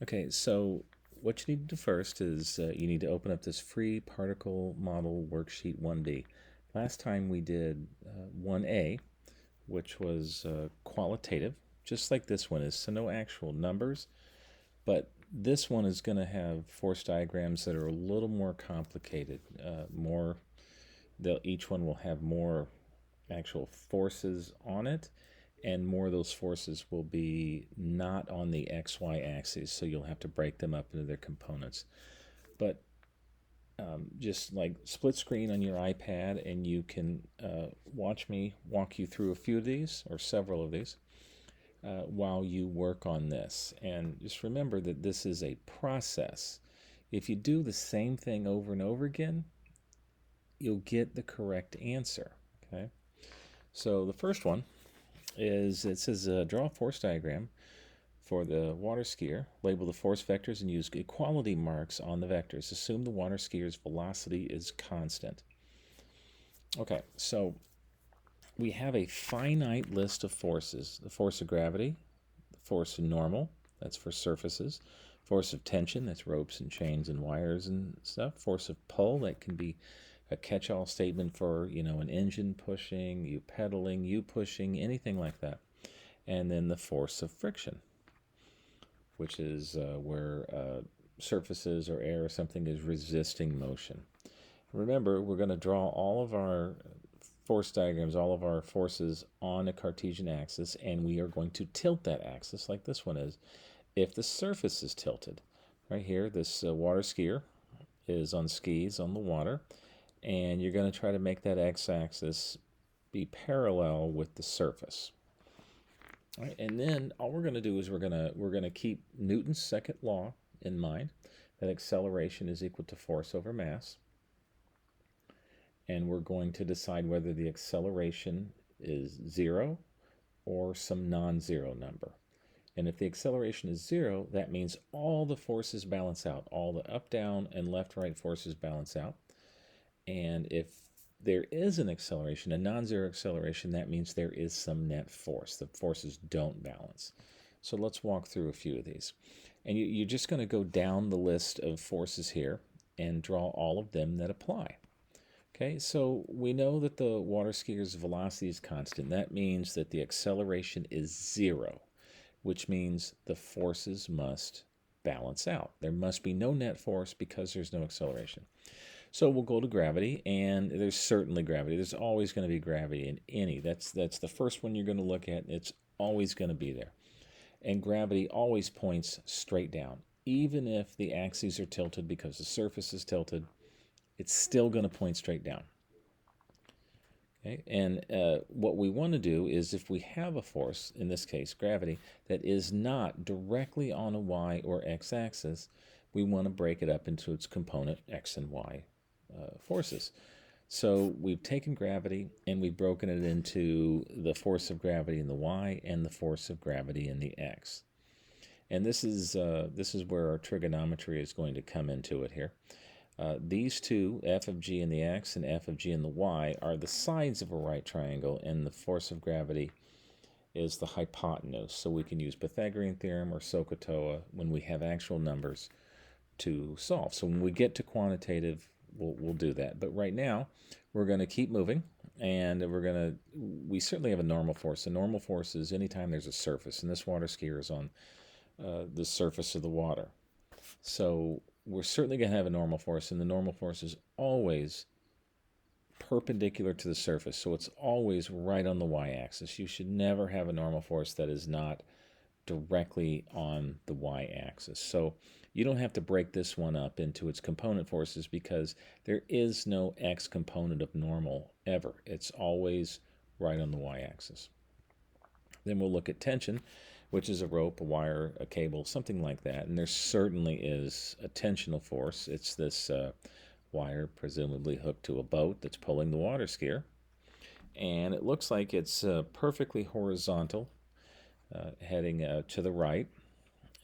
Okay, so what you need to do first is you need to open up this free particle model worksheet 1D. Last time we did 1A, which was qualitative, just like this one is, so no actual numbers, but this one is going to have force diagrams that are a little more complicated. Each one will have more actual forces on it, and more of those forces will be not on the XY axis, so you'll have to break them up into their components. But just like split screen on your iPad, and you can watch me walk you through a few of these or several of these while you work on this. And just remember that this is a process. If you do the same thing over and over again, you'll get the correct answer. Okay. So the first one is it says draw a force diagram for the water skier. Label the force vectors and use equality marks on the vectors. Assume the water skier's velocity is constant. Okay, so we have a finite list of forces. The force of gravity, the force of normal, that's for surfaces. Force of tension, that's ropes and chains and wires and stuff. Force of pull, that can be a catch-all statement for, an engine pushing, you pedaling, you pushing, anything like that. And then the force of friction, which is where surfaces or air or something is resisting motion. Remember, we're going to draw all of our force diagrams, all of our forces on a Cartesian axis, and we are going to tilt that axis like this one is if the surface is tilted. Right here, this water skier is on skis on the water, and you're going to try to make that x-axis be parallel with the surface. All right, and then all we're going to do is we're going to keep Newton's second law in mind, that acceleration is equal to force over mass. And we're going to decide whether the acceleration is 0 or some non-zero number. And if the acceleration is 0, that means all the forces balance out. All the up, down, and left, right forces balance out. And if there is an acceleration, a non-zero acceleration, that means there is some net force. The forces don't balance. So let's walk through a few of these. And you're just going to go down the list of forces here and draw all of them that apply. Okay, so we know that the water skier's velocity is constant. That means that the acceleration is 0, which means the forces must balance out. There must be no net force because there's no acceleration. So we'll go to gravity, and there's certainly gravity. There's always going to be gravity in any. That's the first one you're going to look at. It's always going to be there. And gravity always points straight down. Even if the axes are tilted because the surface is tilted, it's still going to point straight down. Okay? And what we want to do is if we have a force, in this case gravity, that is not directly on a y or x axis, we want to break it up into its component x and y forces. So we've taken gravity and we've broken it into the force of gravity in the y and the force of gravity in the x. And this is where our trigonometry is going to come into it here. These two, f of g in the x and f of g in the y, are the sides of a right triangle, and the force of gravity is the hypotenuse. So we can use Pythagorean theorem or SOHCAHTOA when we have actual numbers to solve. So when we get to quantitative, we'll do that. But right now, we're going to keep moving, and we certainly have a normal force. A normal force is anytime there's a surface, and this water skier is on the surface of the water. So we're certainly going to have a normal force, and the normal force is always perpendicular to the surface, so it's always right on the y-axis. You should never have a normal force that is not directly on the y-axis. So you don't have to break this one up into its component forces because there is no x component of normal ever. It's always right on the y-axis. Then we'll look at tension, which is a rope, a wire, a cable, something like that. And there certainly is a tensional force. It's this wire presumably hooked to a boat that's pulling the water skier. And it looks like it's perfectly horizontal, heading to the right.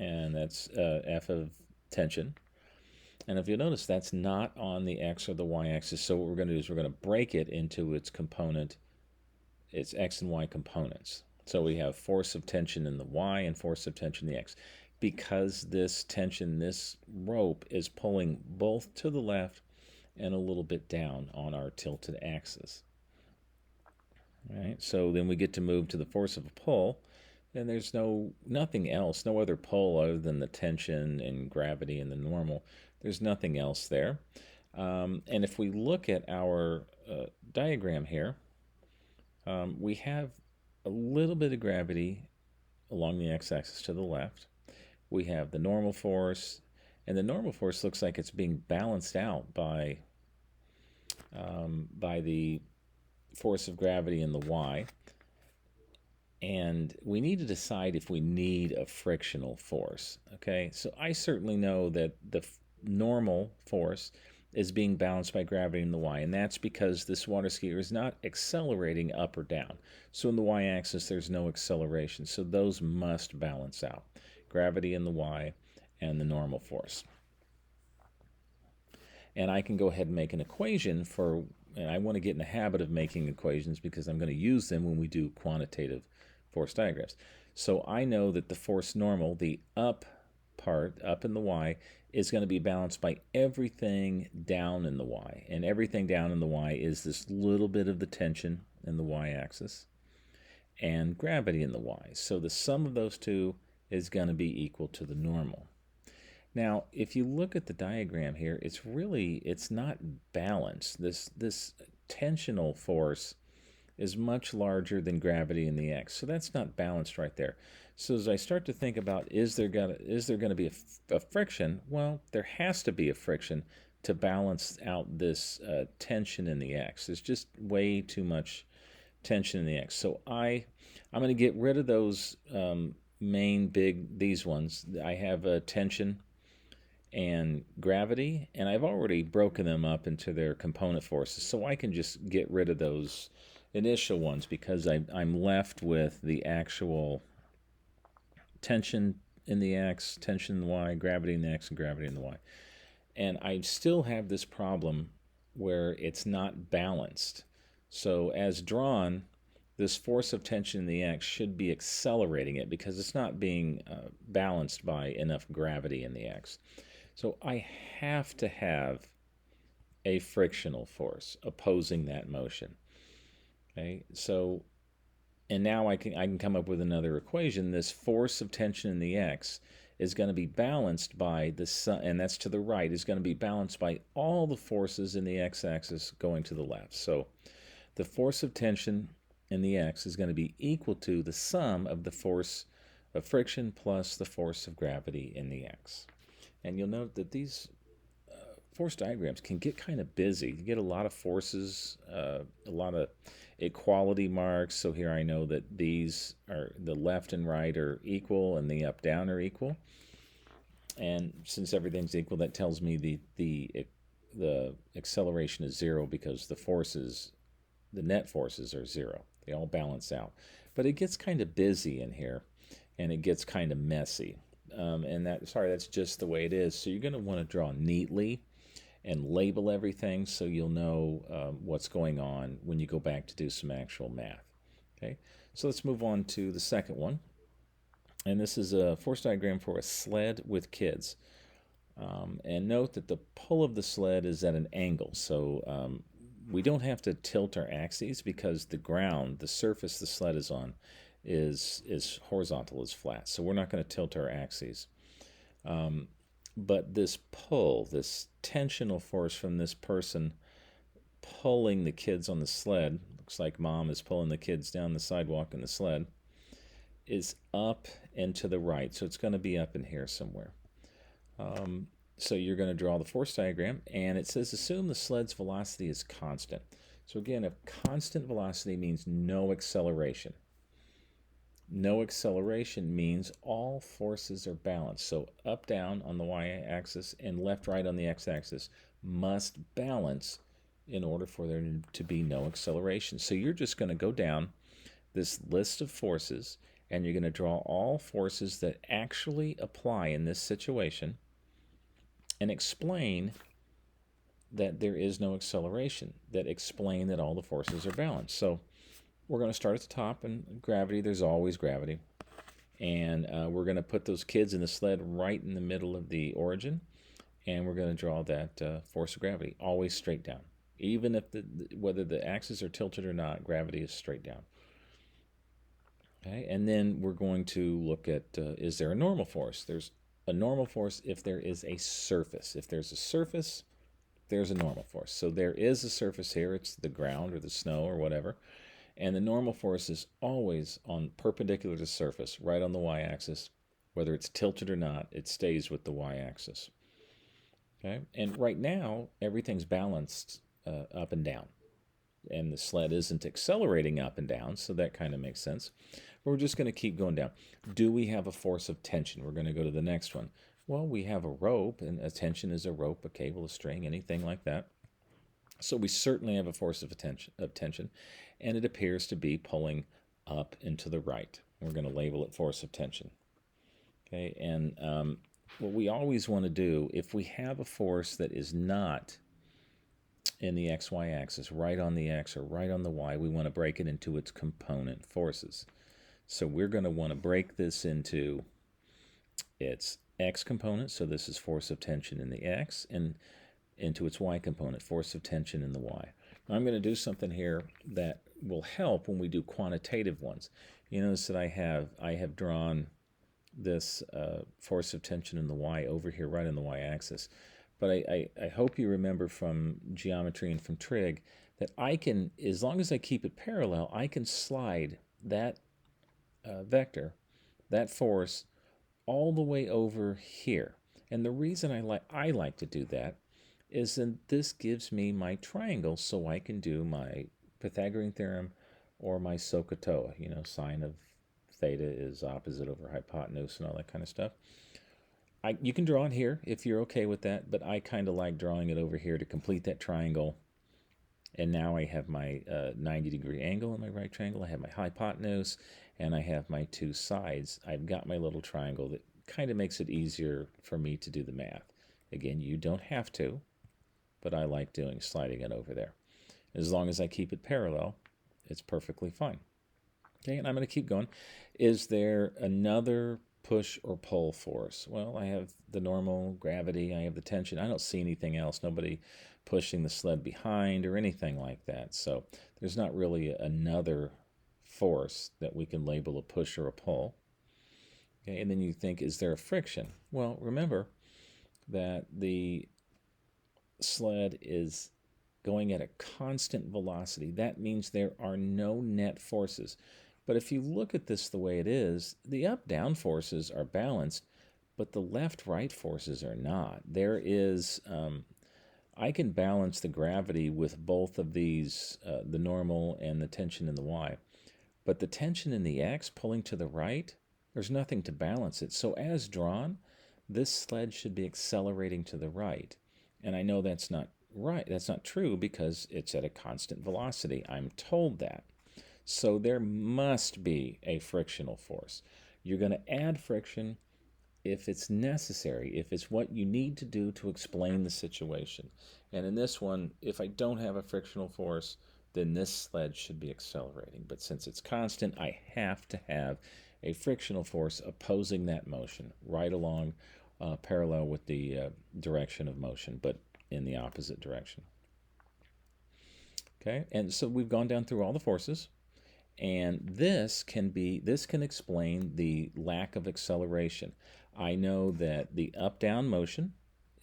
And that's F of tension. And if you notice, that's not on the x or the y-axis. So what we're going to do is we're going to break it into its x and y components. So we have force of tension in the y and force of tension in the x. because this tension, this rope, is pulling both to the left and a little bit down on our tilted axis. All right, so then we get to move to the force of a pull, and there's nothing else, no other pull other than the tension and gravity and the normal. There's nothing else there. And if we look at our diagram here, we have a little bit of gravity along the x-axis to the left. We have the normal force, and the normal force looks like it's being balanced out by the force of gravity in the y. And we need to decide if we need a frictional force. Okay, so I certainly know that the normal force is being balanced by gravity in the y, and that's because this water skier is not accelerating up or down. So in the y-axis, there's no acceleration, so those must balance out. Gravity in the y and the normal force. And I can go ahead and make an equation for, and I want to get in the habit of making equations because I'm going to use them when we do quantitative force diagrams. So I know that the force normal, the up part, up in the y, is going to be balanced by everything down in the y. And everything down in the y is this little bit of the tension in the y-axis and gravity in the y. So the sum of those two is going to be equal to the normal. Now, if you look at the diagram here, it's not balanced. This tensional force is much larger than gravity in the x, so that's not balanced right there. So as I start to think about, is there going to be a friction? Well, there has to be a friction to balance out this tension in the x. There's just way too much tension in the x. So I'm going to get rid of those these ones. I have a tension and gravity, and I've already broken them up into their component forces, so I can just get rid of those initial ones because I'm left with the actual tension in the x, tension in the y, gravity in the x, and gravity in the y. And I still have this problem where it's not balanced. So as drawn, this force of tension in the x should be accelerating it because it's not being balanced by enough gravity in the x. So I have to have a frictional force opposing that motion. Okay, so, and now I can come up with another equation. This force of tension in the x is going to be balanced by the sum, and that's to the right, is going to be balanced by all the forces in the x-axis going to the left. So the force of tension in the x is going to be equal to the sum of the force of friction plus the force of gravity in the x. And you'll note that these force diagrams can get kind of busy. You get a lot of forces, a lot of equality marks. So here I know that these are the left and right are equal and the up down are equal. And since everything's equal, that tells me the acceleration is zero because the net forces are zero. They all balance out. But it gets kind of busy in here, and it gets kind of messy. That's just the way it is. So you're going to want to draw neatly and label everything so you'll know what's going on when you go back to do some actual math. Okay, so let's move on to the second one. And this is a force diagram for a sled with kids. And note that the pull of the sled is at an angle. So we don't have to tilt our axes because the ground, the surface the sled is on, is horizontal, is flat. So we're not going to tilt our axes. But this pull, this tensional force from this person pulling the kids on the sled, looks like mom is pulling the kids down the sidewalk in the sled, is up and to the right. So it's going to be up in here somewhere. So you're going to draw the force diagram, and it says assume the sled's velocity is constant. So again, a constant velocity means no acceleration. No acceleration means all forces are balanced. So up, down on the y-axis and left, right on the x-axis must balance in order for there to be no acceleration. So you're just going to go down this list of forces, and you're going to draw all forces that actually apply in this situation and explain that there is no acceleration, that explain that all the forces are balanced. So we're going to start at the top, and gravity, there's always gravity. And we're going to put those kids in the sled right in the middle of the origin, and we're going to draw that force of gravity, always straight down. Even if whether the axes are tilted or not, gravity is straight down. Okay, and then we're going to look at, is there a normal force? There's a normal force if there is a surface. If there's a surface, there's a normal force. So there is a surface here. It's the ground or the snow or whatever. And the normal force is always on perpendicular to the surface, right on the y-axis. Whether it's tilted or not, it stays with the y-axis. Okay, and right now, everything's balanced up and down. And the sled isn't accelerating up and down, so that kind of makes sense. But we're just going to keep going down. Do we have a force of tension? We're going to go to the next one. Well, we have a rope, and a tension is a rope, a cable, a string, anything like that. So we certainly have a force of tension, and it appears to be pulling up and to the right. We're going to label it force of tension. Okay, and what we always want to do, if we have a force that is not in the xy axis, right on the x or right on the y, we want to break it into its component forces. So we're going to want to break this into its x component, so this is force of tension in the x, and into its y component, force of tension in the y. Now I'm going to do something here that will help when we do quantitative ones. You notice that I have drawn this force of tension in the y over here right on the y-axis. But I hope you remember from geometry and from trig that I can, as long as I keep it parallel, I can slide that vector, that force, all the way over here. And the reason I like to do that is that this gives me my triangle, so I can do my Pythagorean theorem or my SOHCAHTOA, sine of theta is opposite over hypotenuse and all that kind of stuff. You can draw it here if you're okay with that, but I kind of like drawing it over here to complete that triangle. And now I have my 90-degree angle in my right triangle. I have my hypotenuse, and I have my two sides. I've got my little triangle that kind of makes it easier for me to do the math. Again, you don't have to, but I like sliding it over there. As long as I keep it parallel, it's perfectly fine. Okay, and I'm going to keep going. Is there another push or pull force? Well, I have the normal gravity, I have the tension. I don't see anything else, nobody pushing the sled behind or anything like that. So there's not really another force that we can label a push or a pull. Okay, and then you think, is there a friction? Well, remember that the sled is going at a constant velocity. That means there are no net forces. But if you look at this the way it is, the up-down forces are balanced, but the left-right forces are not. There is, I can balance the gravity with both of these, the normal and the tension in the y. But the tension in the x pulling to the right, there's nothing to balance it. So as drawn, this sled should be accelerating to the right. And I know that's not right. That's not true because it's at a constant velocity. I'm told that. So there must be a frictional force. You're going to add friction if it's necessary, if it's what you need to do to explain the situation. And in this one, if I don't have a frictional force, then this sled should be accelerating. But since it's constant, I have to have a frictional force opposing that motion, right along parallel with the direction of motion, but in the opposite direction. Okay, and so we've gone down through all the forces. And this can explain the lack of acceleration. I know that the up-down motion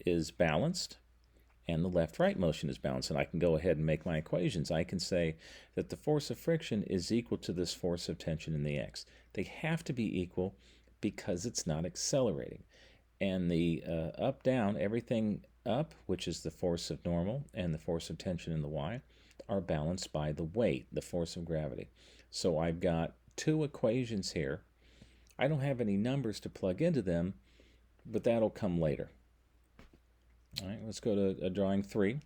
is balanced and the left-right motion is balanced, and I can go ahead and make my equations. I can say that the force of friction is equal to this force of tension in the x. They have to be equal because it's not accelerating. And the up-down, everything up, which is the force of normal, and the force of tension in the y, are balanced by the weight, the force of gravity. So I've got two equations here. I don't have any numbers to plug into them, but that'll come later. All right, let's go to drawing 3.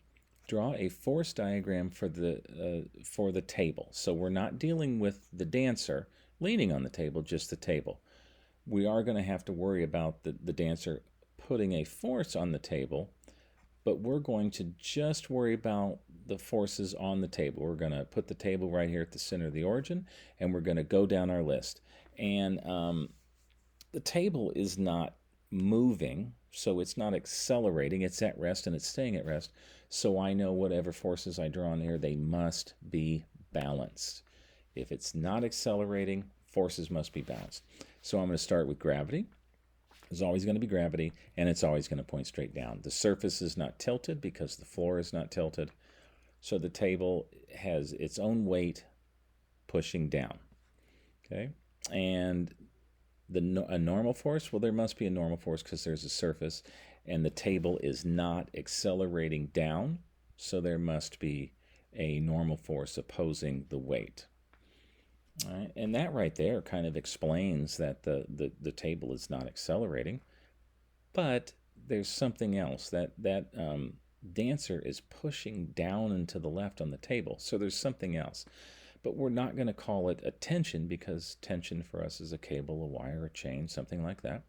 Draw a force diagram for the table. So we're not dealing with the dancer leaning on the table, just the table. We are going to have to worry about the dancer putting a force on the table, but we're going to just worry about the forces on the table. We're going to put the table right here at the center of the origin, and we're going to go down our list. And the table is not moving, so it's not accelerating. It's at rest and it's staying at rest. So I know whatever forces I draw in here, they must be balanced. If it's not accelerating, forces must be balanced. So I'm going to start with gravity. There's always going to be gravity, and it's always going to point straight down. The surface is not tilted because the floor is not tilted. So the table has its own weight pushing down. Okay, and a normal force, well, there must be a normal force because there's a surface, and the table is not accelerating down, so there must be a normal force opposing the weight. All right, and that right there kind of explains that the table is not accelerating, but there's something else. That dancer is pushing down and to the left on the table, so there's something else. But we're not going to call it a tension because tension for us is a cable, a wire, a chain, something like that.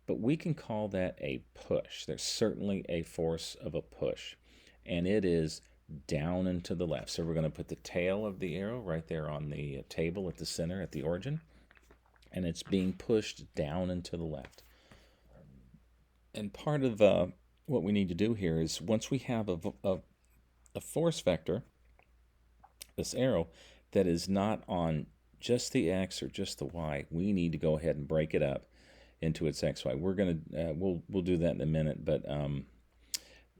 But we can call that a push. There's certainly a force of a push, and it is down and to the left. So we're going to put the tail of the arrow right there on the table at the center, at the origin, and it's being pushed down and to the left. And part of what we need to do here is once we have a force vector, this arrow, that is not on just the x or just the y, we need to go ahead and break it up into its xy. We're going to we'll do that in a minute, but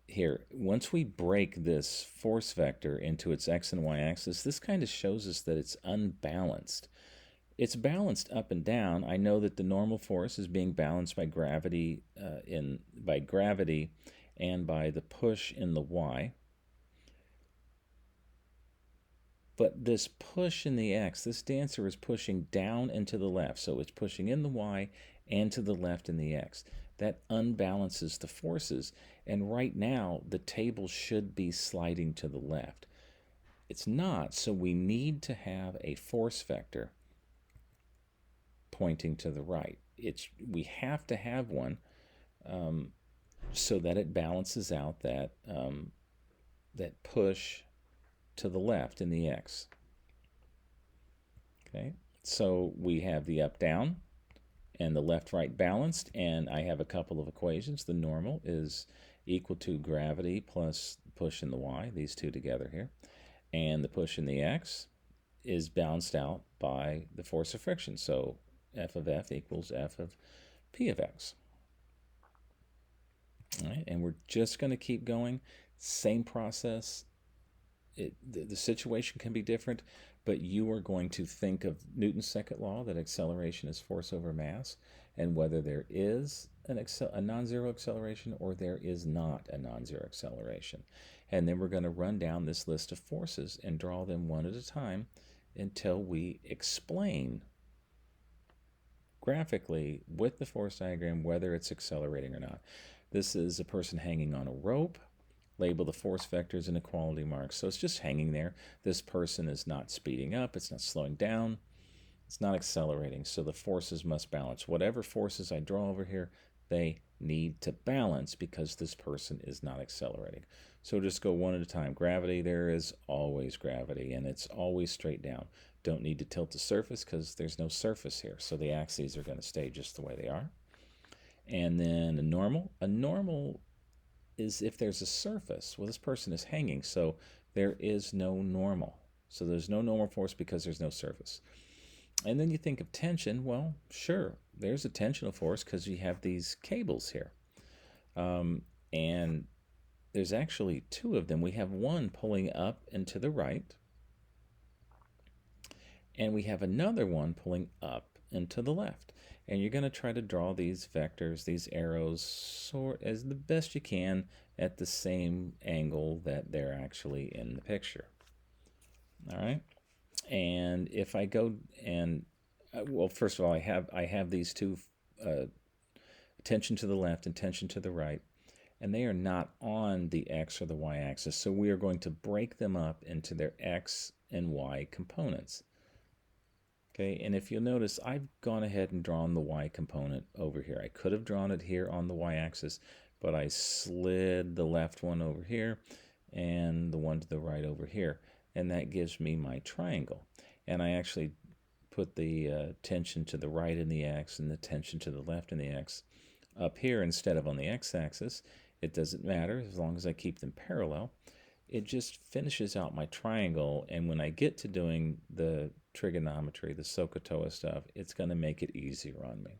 here, once we break this force vector into its x and y axis, this kind of shows us that it's unbalanced. It's balanced up and down. I know that the normal force is being balanced by gravity and by the push in the y. But this push in the x, this dancer is pushing down and to the left. So it's pushing in the y and to the left in the x. That unbalances the forces. And right now, the table should be sliding to the left. It's not, so we need to have a force vector pointing to the right. We have to have one so that it balances out that push to the left in the x. Okay, so we have the up-down and the left-right balanced, and I have a couple of equations. The normal is equal to gravity plus push in the y, these two together here, and the push in the x is balanced out by the force of friction. So F of F equals F of P of X. All right, and we're just going to keep going. Same process. The situation can be different, but you are going to think of Newton's second law, that acceleration is force over mass, and whether there is a non-zero acceleration or there is not a non-zero acceleration. And then we're going to run down this list of forces and draw them one at a time until we explain graphically with the force diagram whether it's accelerating or not. This is a person hanging on a rope. Label the force vectors and equality marks. So it's just hanging there. This person is not speeding up. It's not slowing down. It's not accelerating. So the forces must balance. Whatever forces I draw over here, they need to balance because this person is not accelerating. So just go one at a time. Gravity, there is always gravity, and it's always straight down. Don't need to tilt the surface because there's no surface here. So the axes are going to stay just the way they are. And then a normal. A normal is if there's a surface. Well, this person is hanging, so there is no normal. So there's no normal force because there's no surface. And then you think of tension. Well, sure, there's a tensional force because you have these cables here. And there's actually two of them. We have one pulling up and to the right, and we have another one pulling up and to the left. And you're going to try to draw these vectors, these arrows, sort as the best you can at the same angle that they're actually in the picture. All right. And if I go and, well, first of all, I have these two, tension to the left and tension to the right, and they are not on the x or the y axis. So we are going to break them up into their x and y components. Okay, and if you'll notice, I've gone ahead and drawn the y component over here. I could have drawn it here on the y-axis, but I slid the left one over here and the one to the right over here, and that gives me my triangle. And I actually put the tension to the right in the x and the tension to the left in the x up here instead of on the x-axis. It doesn't matter as long as I keep them parallel. It just finishes out my triangle, and when I get to doing the trigonometry, the SOHCAHTOA stuff, it's going to make it easier on me.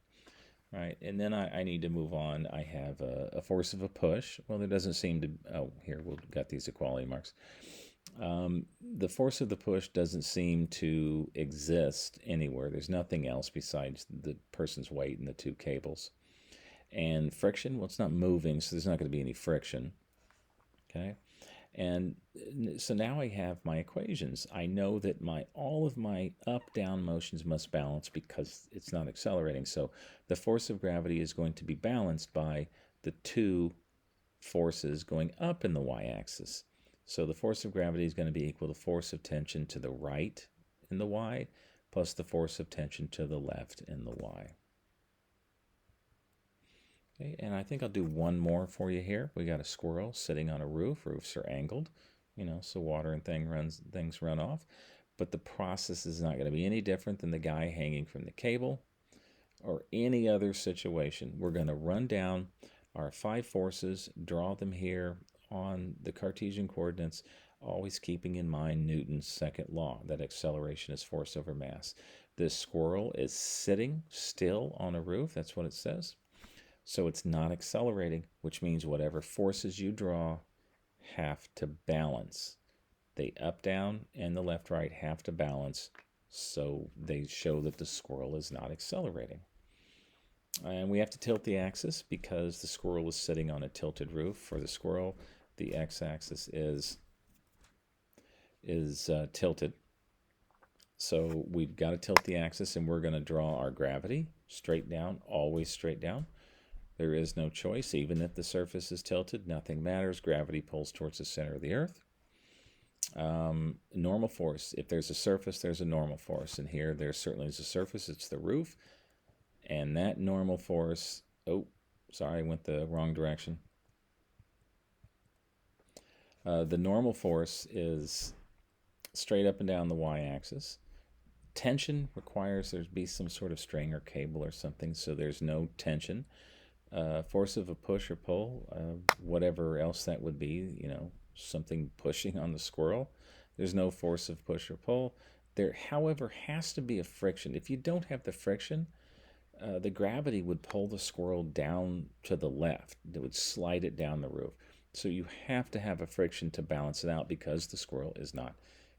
Right, and then I need to move on. I have a force of a push. Well, there doesn't seem to, oh, here, we've got these equality marks. The force of the push doesn't seem to exist anywhere. There's nothing else besides the person's weight and the two cables. And friction, well, it's not moving, so there's not going to be any friction. Okay, and so now I have my equations. I know that all of my up-down motions must balance because it's not accelerating. So the force of gravity is going to be balanced by the two forces going up in the y-axis. So the force of gravity is going to be equal to force of tension to the right in the y plus the force of tension to the left in the y. Okay, and I think I'll do one more for you here. We got a squirrel sitting on a roof. Roofs are angled, so water and things run off. But the process is not going to be any different than the guy hanging from the cable or any other situation. We're going to run down our 5 forces, draw them here on the Cartesian coordinates, always keeping in mind Newton's second law, that acceleration is force over mass. This squirrel is sitting still on a roof. That's what it says. So it's not accelerating, which means whatever forces you draw have to balance. The up-down and the left-right have to balance, so they show that the squirrel is not accelerating. And we have to tilt the axis because the squirrel is sitting on a tilted roof. For the squirrel, the x-axis is tilted. So we've got to tilt the axis, and we're going to draw our gravity straight down, always straight down. There is no choice. Even if the surface is tilted, nothing matters. Gravity pulls towards the center of the earth. Normal force. If there's a surface, there's a normal force. And here, there certainly is a surface. It's the roof. And that normal force... Oh, sorry, I went the wrong direction. The normal force is straight up and down the y-axis. Tension requires there be some sort of string or cable or something, so there's no tension. Force of a push or pull, whatever else that would be, something pushing on the squirrel. There's no force of push or pull. There, however, has to be a friction. If you don't have the friction, the gravity would pull the squirrel down to the left. It would slide it down the roof. So you have to have a friction to balance it out because the squirrel is not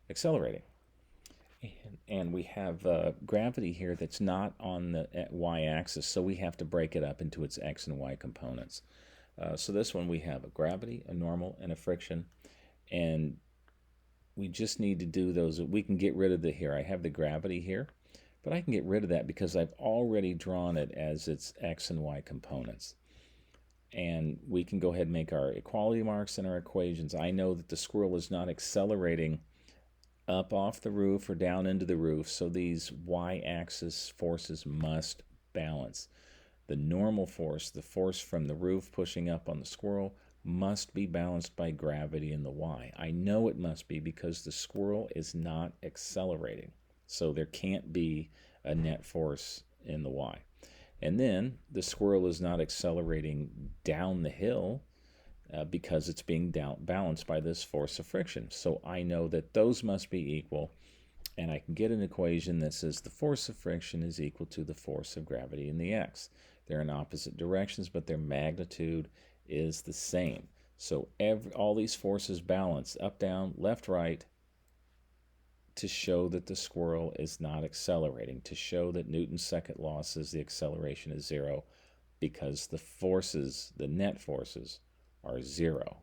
accelerating. And we have gravity here that's not on the y-axis, so we have to break it up into its x and y components. So this one we have a gravity, a normal, and a friction. And we just need to do those. We can get rid of here. I have the gravity here, but I can get rid of that because I've already drawn it as its x and y components. And we can go ahead and make our equality marks and our equations. I know that the squirrel is not accelerating up off the roof or down into the roof, so these y-axis forces must balance. The normal force, the force from the roof pushing up on the squirrel, must be balanced by gravity in the y. I know it must be because the squirrel is not accelerating, so there can't be a net force in the y. And then the squirrel is not accelerating down the hill because it's being balanced by this force of friction. So I know that those must be equal, and I can get an equation that says the force of friction is equal to the force of gravity in the x. They're in opposite directions, but their magnitude is the same. So all these forces balance, up, down, left, right, to show that the squirrel is not accelerating, to show that Newton's second law says the acceleration is 0 because the forces, the net forces, are 0.